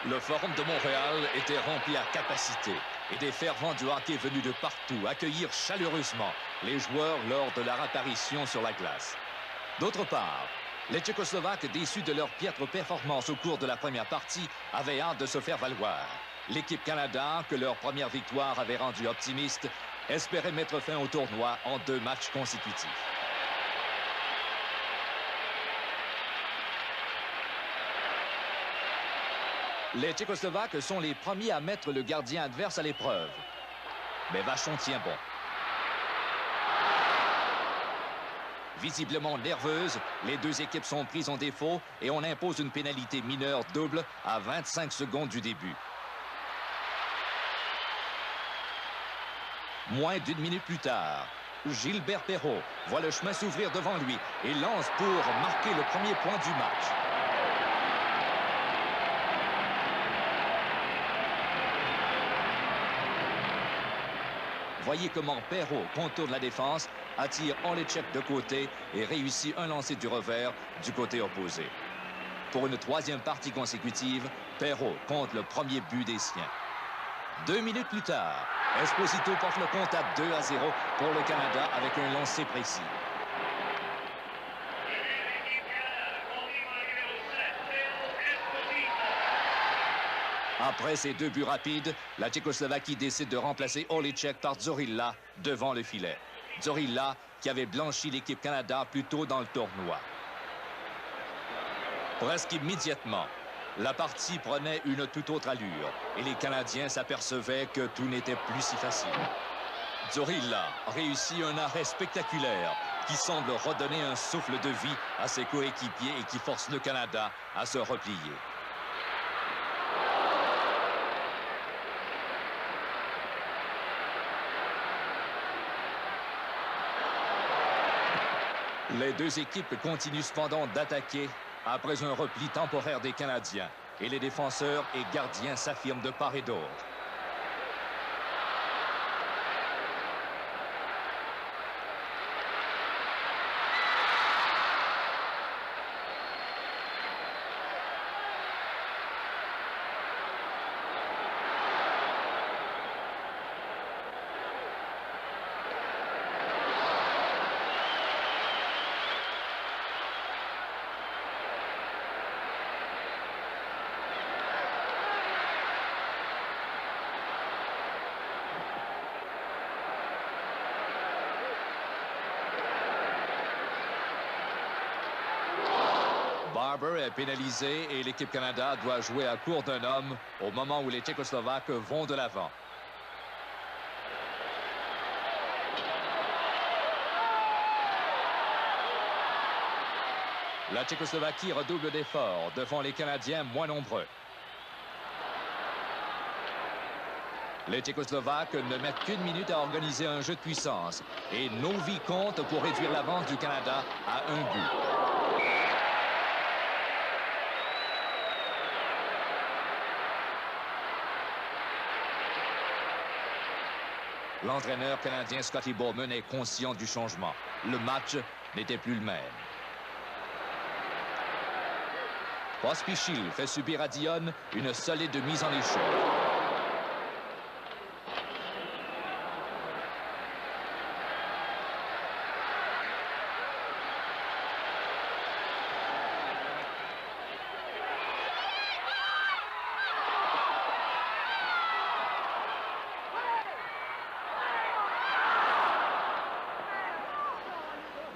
Le Forum de Montréal était rempli à capacité et des fervents du hockey venus de partout accueillirent chaleureusement les joueurs lors de leur apparition sur la glace. D'autre part, les Tchécoslovaques, déçus de leur piètre performance au cours de la première partie, avaient hâte de se faire valoir. L'équipe Canada, que leur première victoire avait rendu optimiste, espérait mettre fin au tournoi en 2 matchs consécutifs. Les Tchécoslovaques sont les premiers à mettre le gardien adverse à l'épreuve. Mais Vachon tient bon. Visiblement nerveuses, les deux équipes sont prises en défaut et on impose une pénalité mineure double à 25 secondes du début. Moins d'1 minute plus tard, Gilbert Perreault voit le chemin s'ouvrir devant lui et lance pour marquer le premier point du match. Voyez comment Perreault contourne la défense, attire Olejek de côté et réussit un lancer du revers du côté opposé. Pour une 3e partie consécutive, Perreault compte le premier but des siens. 2 minutes plus tard, Esposito porte le compte à 2-0 pour le Canada avec un lancer précis. Après ces 2 buts rapides, la Tchécoslovaquie décide de remplacer Olejek par Zorilla devant le filet. Zorilla qui avait blanchi l'équipe Canada plus tôt dans le tournoi. Presque immédiatement, la partie prenait une toute autre allure et les Canadiens s'apercevaient que tout n'était plus si facile. Zorilla réussit un arrêt spectaculaire qui semble redonner un souffle de vie à ses coéquipiers et qui force le Canada à se replier. Les deux équipes continuent cependant d'attaquer après un repli temporaire des Canadiens et les défenseurs et gardiens s'affirment de part et d'autre. Barber est pénalisé et l'équipe Canada doit jouer à court d'un homme au moment où les Tchécoslovaques vont de l'avant. La Tchécoslovaquie redouble d'efforts devant les Canadiens moins nombreux. Les Tchécoslovaques ne mettent qu'1 minute à organiser un jeu de puissance et Novi compte pour réduire l'avance du Canada à 1 but. L'entraîneur canadien Scotty Bowman est conscient du changement. Le match n'était plus le même. Pospichil fait subir à Dionne une solide mise en échec.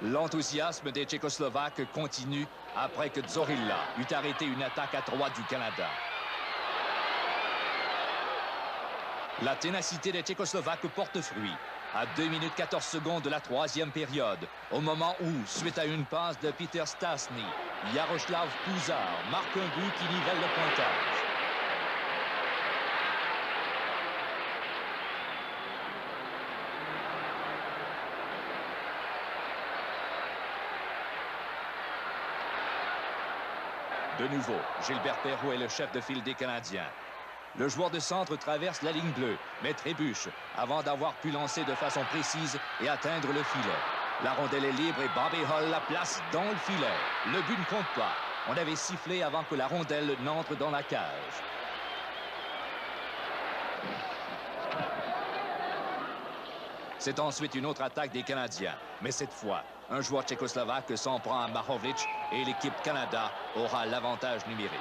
L'enthousiasme des Tchécoslovaques continue après que Zorilla eut arrêté une attaque à 3 du Canada. La ténacité des Tchécoslovaques porte fruit. À 2 minutes 14 secondes de la 3e période, au moment où, suite à une passe de Peter Stastny, Yaroslav Pouzar marque un but qui nivelle le pointage. De nouveau, Gilbert Perreault est le chef de file des Canadiens. Le joueur de centre traverse la ligne bleue, mais trébuche avant d'avoir pu lancer de façon précise et atteindre le filet. La rondelle est libre et Bobby Hull la place dans le filet. Le but ne compte pas. On avait sifflé avant que la rondelle n'entre dans la cage. C'est ensuite une autre attaque des Canadiens. Mais cette fois, un joueur tchécoslovaque s'en prend à Mahovlic et l'équipe Canada aura l'avantage numérique.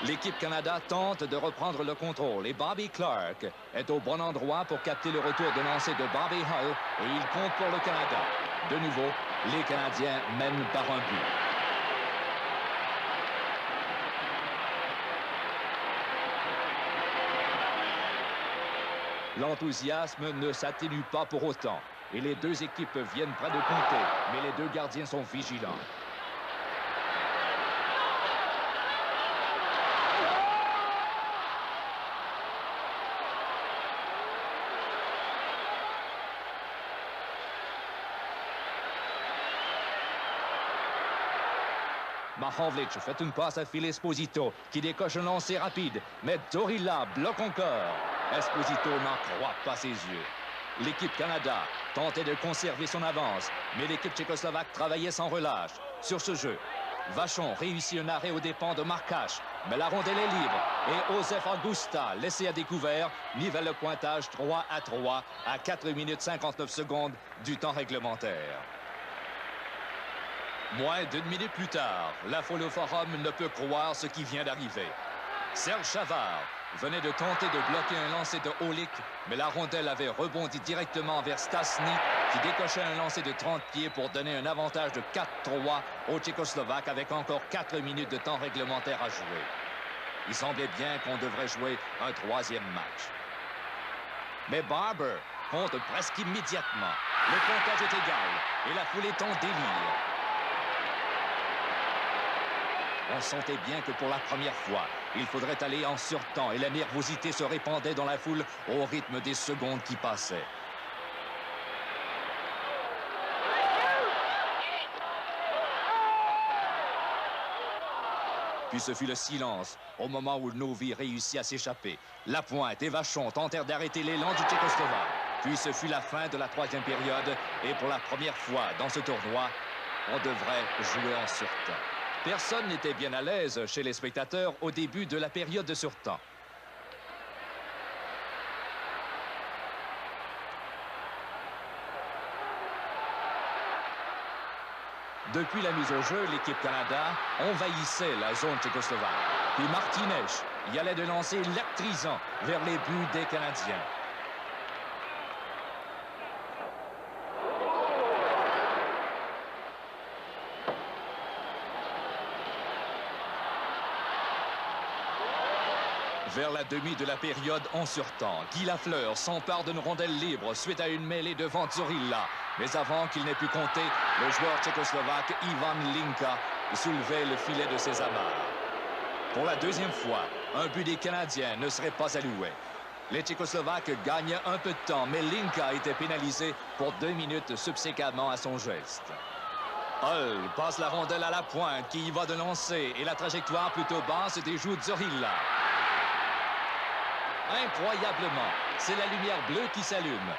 L'équipe Canada tente de reprendre le contrôle et Bobby Clark est au bon endroit pour capter le retour de lancer de Bobby Hull et il compte pour le Canada. De nouveau, les Canadiens mènent par un but. L'enthousiasme ne s'atténue pas pour autant et les deux équipes viennent près de compter, mais les deux gardiens sont vigilants. Mahovlic fait une passe à Phil Esposito qui décoche un lancer rapide, mais Dorila bloque encore. Esposito n'en croit pas ses yeux. L'équipe Canada tentait de conserver son avance, mais l'équipe tchécoslovaque travaillait sans relâche. Sur ce jeu, Vachon réussit un arrêt aux dépens de Marcache, mais la rondelle est libre et Josef Augusta, laissé à découvert, nivelle le pointage 3-3 à 4 minutes 59 secondes du temps réglementaire. Moins d'une minute plus tard, la foule au forum ne peut croire ce qui vient d'arriver. Serge Chavard venait de tenter de bloquer un lancer de Olic, mais la rondelle avait rebondi directement vers Stasny, qui décochait un lancer de 30 pieds pour donner un avantage de 4-3 aux Tchécoslovaques avec encore 4 minutes de temps réglementaire à jouer. Il semblait bien qu'on devrait jouer un troisième match. Mais Barber compte presque immédiatement. Le comptage est égal et la foule est en délire. On sentait bien que pour la première fois, il faudrait aller en surtemps et la nervosité se répandait dans la foule au rythme des secondes qui passaient. Puis ce fut le silence au moment où Novi réussit à s'échapper. Lapointe et Vachon tentèrent d'arrêter l'élan du Tchécoslovaque. Puis ce fut la fin de la troisième période et pour la première fois dans ce tournoi, on devrait jouer en surtemps. Personne n'était bien à l'aise chez les spectateurs au début de la période de surtemps. Depuis la mise au jeu, l'équipe Canada envahissait la zone tchécoslovaque. Puis Martinez y allait de lancer électrisant vers les buts des Canadiens. Vers la demi de la période en surtemps, Guy Lafleur s'empare d'une rondelle libre suite à une mêlée devant Zorilla. Mais avant qu'il n'ait pu compter, le joueur tchécoslovaque Ivan Linka soulevait le filet de ses amarres. Pour la deuxième fois, un but des Canadiens ne serait pas alloué. Les Tchécoslovaques gagnent un peu de temps, mais Linka était pénalisé pour 2 minutes subséquemment à son geste. Hull passe la rondelle à Lapointe qui y va de lancer et la trajectoire plutôt basse des joues de Zorilla. Incroyablement, c'est la lumière bleue qui s'allume.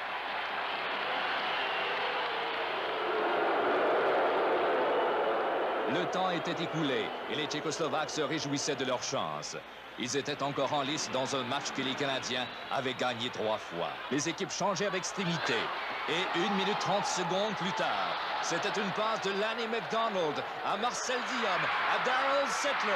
Le temps était écoulé et les Tchécoslovaques se réjouissaient de leur chance. Ils étaient encore en lice dans un match que les Canadiens avaient gagné 3 fois. Les équipes changeaient avec extrémité. Et 1 minute 30 secondes plus tard, c'était une passe de Lanny McDonald à Marcel Dionne, à Darryl Sittler.